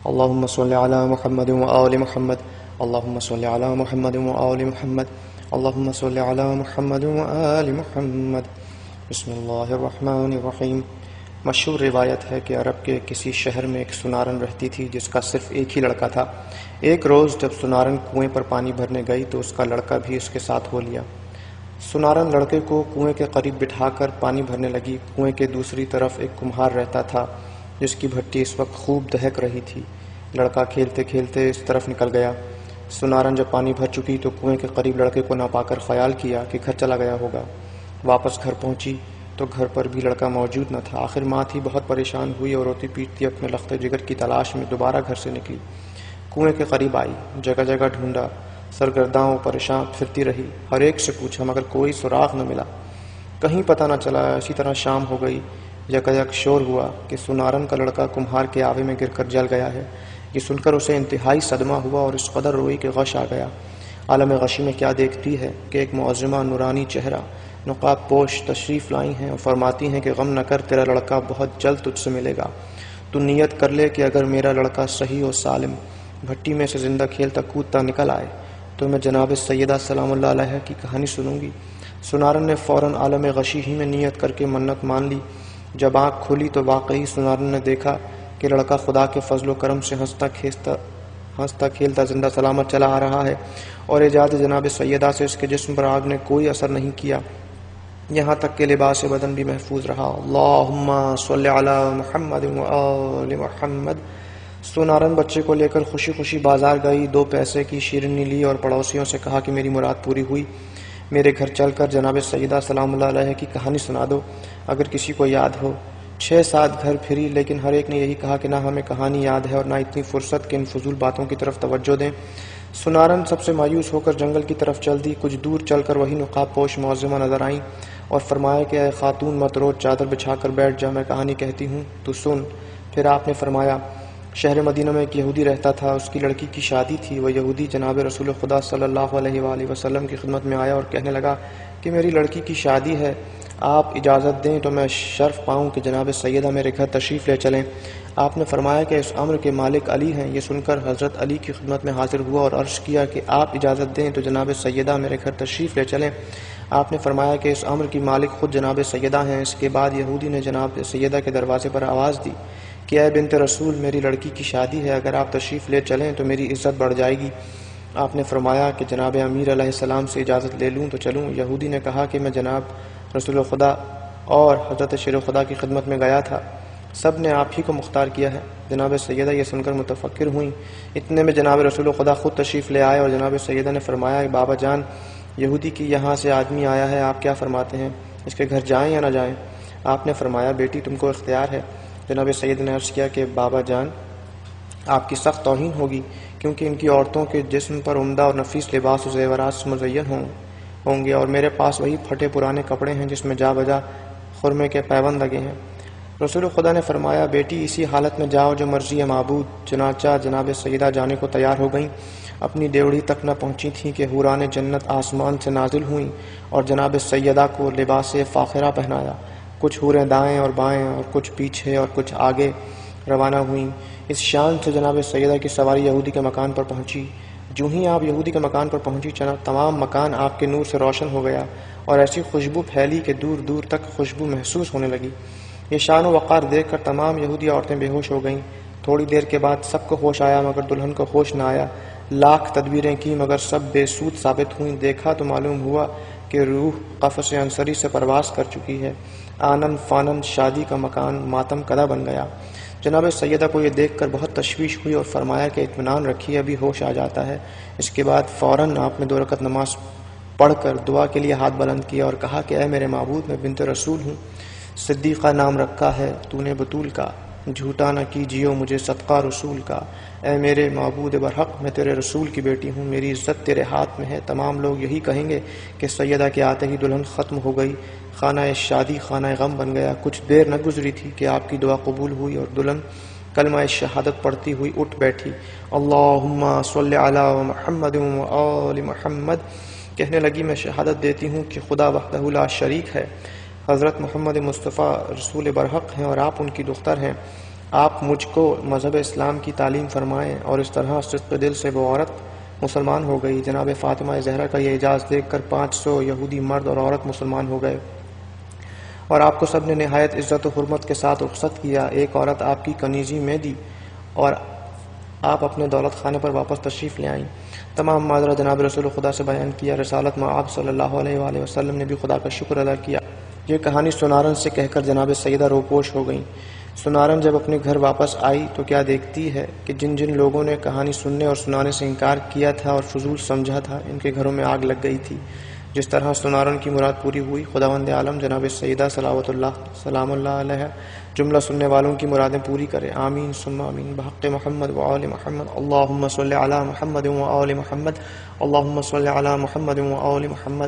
اللهم صل على محمد وآل محمد اللهم صل على محمد وآل محمد اللهم صل على محمد وآل محمد بسم اللہ الرحمن الرحیم۔ مشہور روایت ہے کہ عرب کے کسی شہر میں ایک سنارن رہتی تھی جس کا صرف ایک ہی لڑکا تھا۔ ایک روز جب سنارن کنویں پر پانی بھرنے گئی تو اس کا لڑکا بھی اس کے ساتھ ہو لیا۔ سنارن لڑکے کو کنویں کے قریب بٹھا کر پانی بھرنے لگی۔ کنویں کے دوسری طرف ایک کمہار رہتا تھا جس کی بھٹی اس وقت خوب دہک رہی تھی۔ لڑکا کھیلتے کھیلتے اس طرف نکل گیا۔ سنارن جب پانی بھر چکی تو کنویں کے قریب لڑکے کو نہ پا کر خیال کیا کہ گھر چلا گیا ہوگا۔ واپس گھر پہنچی تو گھر پر بھی لڑکا موجود نہ تھا۔ آخر ماں تھی بہت پریشان ہوئی اور روتی پیٹتی اپنے لخت جگر کی تلاش میں دوبارہ گھر سے نکلی۔ کنویں کے قریب آئی، جگہ جگہ ڈھونڈا، سرگرداں و پریشان پھرتی رہی، ہر ایک سے پوچھا مگر کوئی سراغ نہ ملا، کہیں پتہ نہ چلا۔ اسی طرح شام ہو گئی۔ یکایک شور ہوا کہ سنارن کا لڑکا کمہار کے آوے میں گر کر جل گیا ہے۔ یہ سن کر اسے انتہائی صدمہ ہوا اور اس قدر روئی کہ غش آ گیا۔ عالم غشی میں کیا دیکھتی ہے کہ ایک معظمہ نورانی چہرہ نقاب پوش تشریف لائی ہیں اور فرماتی ہیں کہ غم نہ کر، تیرا لڑکا بہت جلد تجھ سے ملے گا۔ تو نیت کر لے کہ اگر میرا لڑکا صحیح و سالم بھٹی میں سے زندہ کھیلتا کودتا نکل آئے تو میں جناب سیدہ سلام اللہ علیہ کی کہانی سنوں گی۔ سنارن نے فوراً عالم غشی ہی میں نیت کر کے منت مان لی۔ جب آنکھ کھولی تو واقعی سنارن نے دیکھا کہ لڑکا خدا کے فضل و کرم سے ہنستا کھیلتا زندہ سلامت چلا آ رہا ہے اور ایجاد جناب سیدہ سے اس کے جسم پر آگ نے کوئی اثر نہیں کیا، یہاں تک کہ لباس بدن بھی محفوظ رہا۔ اللہم صلی علی محمد وآل محمد۔ سنارن بچے کو لے کر خوشی خوشی بازار گئی، 2 پیسے کی شیرنی لی اور پڑوسیوں سے کہا کہ میری مراد پوری ہوئی، میرے گھر چل کر جناب سیدہ سلام اللہ علیہ کی کہانی سنا دو اگر کسی کو یاد ہو۔ 6-7 گھر پھری لیکن ہر ایک نے یہی کہا کہ نہ ہمیں کہانی یاد ہے اور نہ اتنی فرصت کہ ان فضول باتوں کی طرف توجہ دیں۔ سنارن سب سے مایوس ہو کر جنگل کی طرف چل دی۔ کچھ دور چل کر وہی نقاب پوش معظمہ نظر آئیں اور فرمایا کہ اے خاتون مت رو، چادر بچھا کر بیٹھ جا، میں کہانی کہتی ہوں تو سن۔ پھر آپ نے فرمایا شہر مدینہ میں ایک یہودی رہتا تھا، اس کی لڑکی کی شادی تھی۔ وہ یہودی جناب رسول خدا صلی اللہ علیہ وآلہ وسلم کی خدمت میں آیا اور کہنے لگا کہ میری لڑکی کی شادی ہے، آپ اجازت دیں تو میں شرف پاؤں کہ جناب سیدہ میرے گھر تشریف لے چلیں۔ آپ نے فرمایا کہ اس امر کے مالک علی ہیں۔ یہ سن کر حضرت علی کی خدمت میں حاضر ہوا اور عرض کیا کہ آپ اجازت دیں تو جناب سیدہ میرے گھر تشریف لے چلیں۔ آپ نے فرمایا کہ اس امر کی مالک خود جناب سیدہ ہیں۔ اس کے بعد یہودی نے جناب سیدہ کے دروازے پر آواز دی کہ اے بنت رسول، میری لڑکی کی شادی ہے، اگر آپ تشریف لے چلیں تو میری عزت بڑھ جائے گی۔ آپ نے فرمایا کہ جناب امیر علیہ السلام سے اجازت لے لوں تو چلوں۔ یہودی نے کہا کہ میں جناب رسول خدا اور حضرت شیر خدا کی خدمت میں گیا تھا، سب نے آپ ہی کو مختار کیا ہے۔ جناب سیدہ یہ سن کر متفکر ہوئیں۔ اتنے میں جناب رسول خدا خود تشریف لے آئے اور جناب سیدہ نے فرمایا کہ بابا جان، یہودی کی یہاں سے آدمی آیا ہے، آپ کیا فرماتے ہیں، اس کے گھر جائیں یا نہ جائیں؟ آپ نے فرمایا بیٹی تم کو اختیار ہے۔ جناب سید نے عرض کیا کہ بابا جان، آپ کی سخت توہین ہوگی کیونکہ ان کی عورتوں کے جسم پر عمدہ اور نفیس لباس و زیورات سے مزین ہوں گے اور میرے پاس وہی پھٹے پرانے کپڑے ہیں جس میں جا بجا خرمے کے پیوند لگے ہیں۔ رسول خدا نے فرمایا بیٹی اسی حالت میں جاؤ جو مرضی ہے معبود۔ چنانچہ جناب سیدہ جانے کو تیار ہو گئیں۔ اپنی ڈیوڑی تک نہ پہنچی تھیں کہ حوران جنت آسمان سے نازل ہوئیں اور جناب سیدہ کو لباس فاخرہ پہنایا۔ کچھ حوریں دائیں اور بائیں اور کچھ پیچھے اور کچھ آگے روانہ ہوئیں۔ اس شان سے جناب سیدہ کی سواری یہودی کے مکان پر پہنچی۔ جو ہی آپ یہودی کے مکان پر پہنچی تمام مکان آپ کے نور سے روشن ہو گیا اور ایسی خوشبو پھیلی کہ دور دور تک خوشبو محسوس ہونے لگی۔ یہ شان و وقار دیکھ کر تمام یہودی عورتیں بے ہوش ہو گئیں۔ تھوڑی دیر کے بعد سب کو ہوش آیا مگر دلہن کو ہوش نہ آیا۔ لاکھ تدبیریں کی مگر سب بے سود ثابت ہوئیں۔ دیکھا تو معلوم ہوا کہ روح قفس عنصری سے پرواز کر چکی ہے۔ آنن فانن شادی کا مکان ماتم کدہ بن گیا۔ جناب سیدہ کو یہ دیکھ کر بہت تشویش ہوئی اور فرمایا کہ اطمینان رکھیے، ابھی ہوش آ جاتا ہے۔ اس کے بعد فوراً آپ نے 2 رکعت نماز پڑھ کر دعا کے لیے ہاتھ بلند کیا اور کہا کہ اے میرے معبود، میں بنت رسول ہوں، صدیقہ نام رکھا ہے تو نے بطول کا، جھوٹا نہ کیجیو مجھے صدقہ رسول کا۔ اے میرے معبود برحق، میں تیرے رسول کی بیٹی ہوں، میری عزت تیرے ہاتھ میں ہے۔ تمام لوگ یہی کہیں گے کہ سیدہ کے آتے ہی دلہن ختم ہو گئی، خانہ شادی خانہ غم بن گیا۔ کچھ دیر نہ گزری تھی کہ آپ کی دعا قبول ہوئی اور دلہن کلمہ شہادت پڑھتی ہوئی اٹھ بیٹھی۔ اللہم صلی علی محمد وآل محمد کہنے لگی میں شہادت دیتی ہوں کہ خدا وحدہ لا شریک ہے، حضرت محمد مصطفیٰ رسول برحق ہیں اور آپ ان کی دختر ہیں۔ آپ مجھ کو مذہب اسلام کی تعلیم فرمائیں۔ اور اس طرح صدق دل سے وہ عورت مسلمان ہو گئی۔ جناب فاطمہ زہرا کا یہ اعجاز دیکھ کر 500 یہودی مرد اور عورت مسلمان ہو گئے، اور آپ کو سب نے نہایت عزت و حرمت کے ساتھ رخصت کیا۔ ایک عورت آپ کی کنیزی میں دی اور آپ اپنے دولت خانے پر واپس تشریف لے آئیں۔ تمام ماجرا جناب رسول خدا سے بیان کیا۔ رسالت میں آپ صلی اللہ علیہ وآلہ وسلم نے بھی خدا کا شکر ادا کیا۔ یہ کہانی سنارن سے کہہ کر جناب سیدہ روپوش ہو گئیں۔ سنارن جب اپنے گھر واپس آئی تو کیا دیکھتی ہے کہ جن جن لوگوں نے کہانی سننے اور سنانے سے انکار کیا تھا اور فضول سمجھا تھا، ان کے گھروں میں آگ لگ گئی تھی۔ جس طرح سنارن کی مراد پوری ہوئی، خداوند عالم جناب سیدہ صلوات اللہ سلام اللہ علیہ جملہ سننے والوں کی مرادیں پوری کرے۔ آمین ثم آمین بحق محمد وآل محمد۔ اللہم صلی علی محمد وآل محمد۔ اللہم صلی علی محمد وآل محمد۔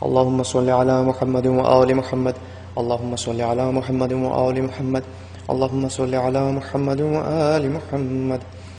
اللہم صلی علی محمد وآل محمد۔ اللہم صلی علی محمد وآل محمد۔ اللہم صلی علی محمد وآل محمد۔